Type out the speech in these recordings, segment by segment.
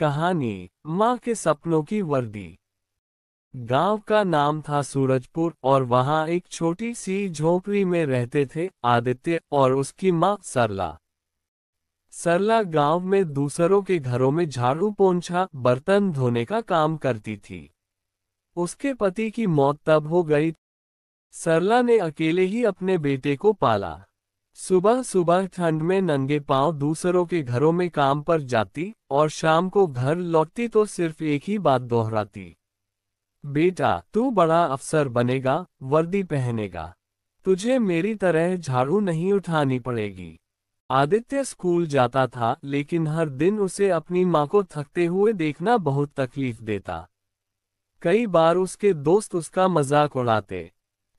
कहानी माँ के सपनों की वर्दी। गांव का नाम था सूरजपुर और वहां एक छोटी सी झोपड़ी में रहते थे आदित्य और उसकी माँ सरला। सरला गांव में दूसरों के घरों में झाड़ू पोंछा बर्तन धोने का काम करती थी। उसके पति की मौत तब हो गई। सरला ने अकेले ही अपने बेटे को पाला। सुबह सुबह ठंड में नंगे पांव दूसरों के घरों में काम पर जाती और शाम को घर लौटती तो सिर्फ एक ही बात दोहराती, बेटा तू बड़ा अफसर बनेगा, वर्दी पहनेगा, तुझे मेरी तरह झाड़ू नहीं उठानी पड़ेगी। आदित्य स्कूल जाता था लेकिन हर दिन उसे अपनी माँ को थकते हुए देखना बहुत तकलीफ देता। कई बार उसके दोस्त उसका मजाक उड़ाते,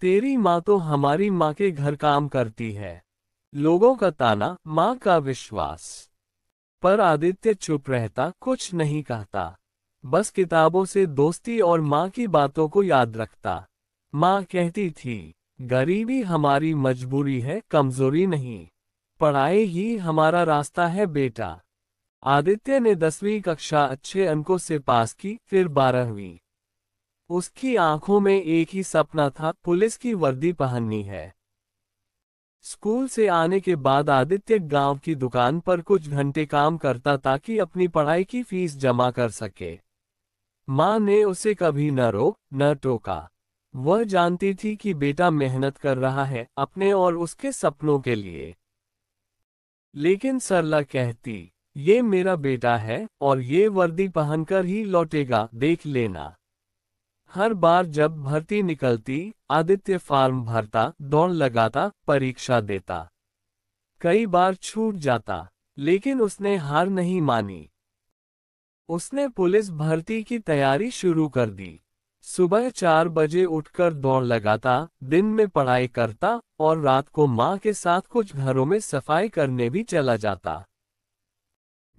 तेरी माँ तो हमारी माँ के घर काम करती है। लोगों का ताना, माँ का विश्वास। पर आदित्य चुप रहता, कुछ नहीं कहता, बस किताबों से दोस्ती और माँ की बातों को याद रखता। माँ कहती थी, गरीबी हमारी मजबूरी है, कमजोरी नहीं। पढ़ाई ही हमारा रास्ता है बेटा। आदित्य ने 10वीं कक्षा अच्छे अंकों से पास की, फिर 12वीं। उसकी आंखों में एक ही सपना था, पुलिस की वर्दी पहननी है। स्कूल से आने के बाद आदित्य गांव की दुकान पर कुछ घंटे काम करता ताकि अपनी पढ़ाई की फीस जमा कर सके। माँ ने उसे कभी न रोक न टोका। वह जानती थी कि बेटा मेहनत कर रहा है अपने और उसके सपनों के लिए। लेकिन सरला कहती, ये मेरा बेटा है और ये वर्दी पहनकर ही लौटेगा, देख लेना। हर बार जब भर्ती निकलती, आदित्य फॉर्म भरता, दौड़ लगाता, परीक्षा देता। कई बार छूट जाता, लेकिन उसने हार नहीं मानी। उसने पुलिस भर्ती की तैयारी शुरू कर दी। सुबह 4 बजे उठकर दौड़ लगाता, दिन में पढ़ाई करता और रात को माँ के साथ कुछ घरों में सफाई करने भी चला जाता।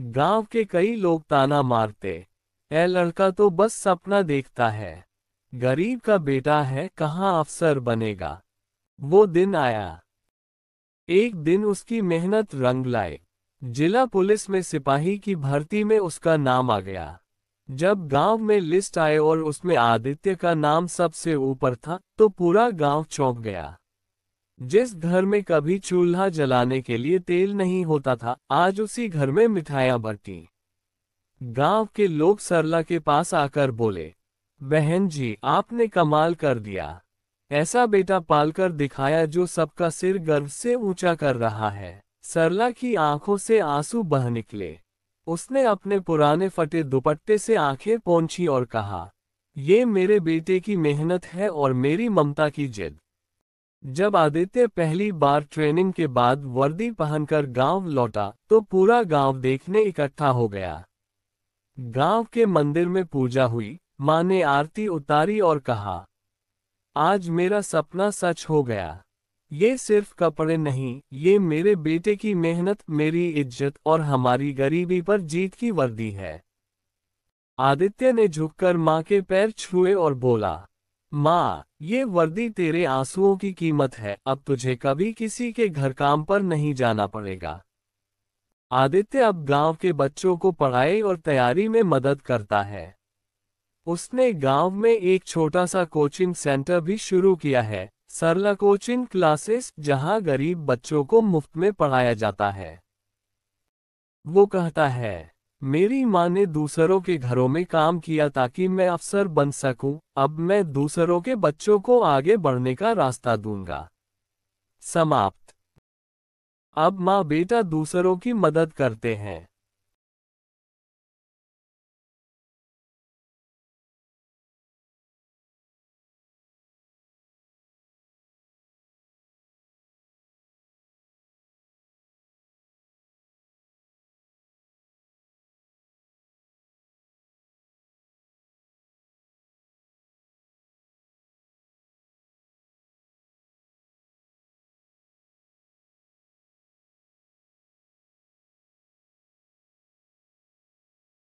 गांव के कई लोग ताना मारते, ए लड़का तो बस सपना देखता है, गरीब का बेटा है, कहाँ अफसर बनेगा। वो दिन आया। एक दिन उसकी मेहनत रंग लाए। जिला पुलिस में सिपाही की भर्ती में उसका नाम आ गया। जब गांव में लिस्ट आए और उसमें आदित्य का नाम सबसे ऊपर था तो पूरा गांव चौंक गया। जिस घर में कभी चूल्हा जलाने के लिए तेल नहीं होता था, आज उसी घर में मिठाइयां बंटी। गांव के लोग सरला के पास आकर बोले, बहन जी आपने कमाल कर दिया, ऐसा बेटा पालकर दिखाया जो सबका सिर गर्व से ऊंचा कर रहा है। सरला की आंखों से आंसू बह निकले। उसने अपने पुराने फटे दुपट्टे से आंखें पोंछी और कहा, ये मेरे बेटे की मेहनत है और मेरी ममता की जिद। जब आदित्य पहली बार ट्रेनिंग के बाद वर्दी पहनकर गांव लौटा तो पूरा गांव देखने इकट्ठा हो गया। गांव के मंदिर में पूजा हुई, माँ ने आरती उतारी और कहा, आज मेरा सपना सच हो गया। ये सिर्फ कपड़े नहीं, ये मेरे बेटे की मेहनत, मेरी इज्जत और हमारी गरीबी पर जीत की वर्दी है। आदित्य ने झुककर माँ के पैर छुए और बोला, माँ ये वर्दी तेरे आंसुओं की कीमत है, अब तुझे कभी किसी के घर काम पर नहीं जाना पड़ेगा। आदित्य अब गांव के बच्चों को पढ़ाई और तैयारी में मदद करता है। उसने गांव में एक छोटा सा कोचिंग सेंटर भी शुरू किया है, सरला कोचिंग क्लासेस, जहां गरीब बच्चों को मुफ्त में पढ़ाया जाता है। वो कहता है, मेरी माँ ने दूसरों के घरों में काम किया ताकि मैं अफसर बन सकूं, अब मैं दूसरों के बच्चों को आगे बढ़ने का रास्ता दूंगा। समाप्त। अब माँ बेटा दूसरों की मदद करते हैं।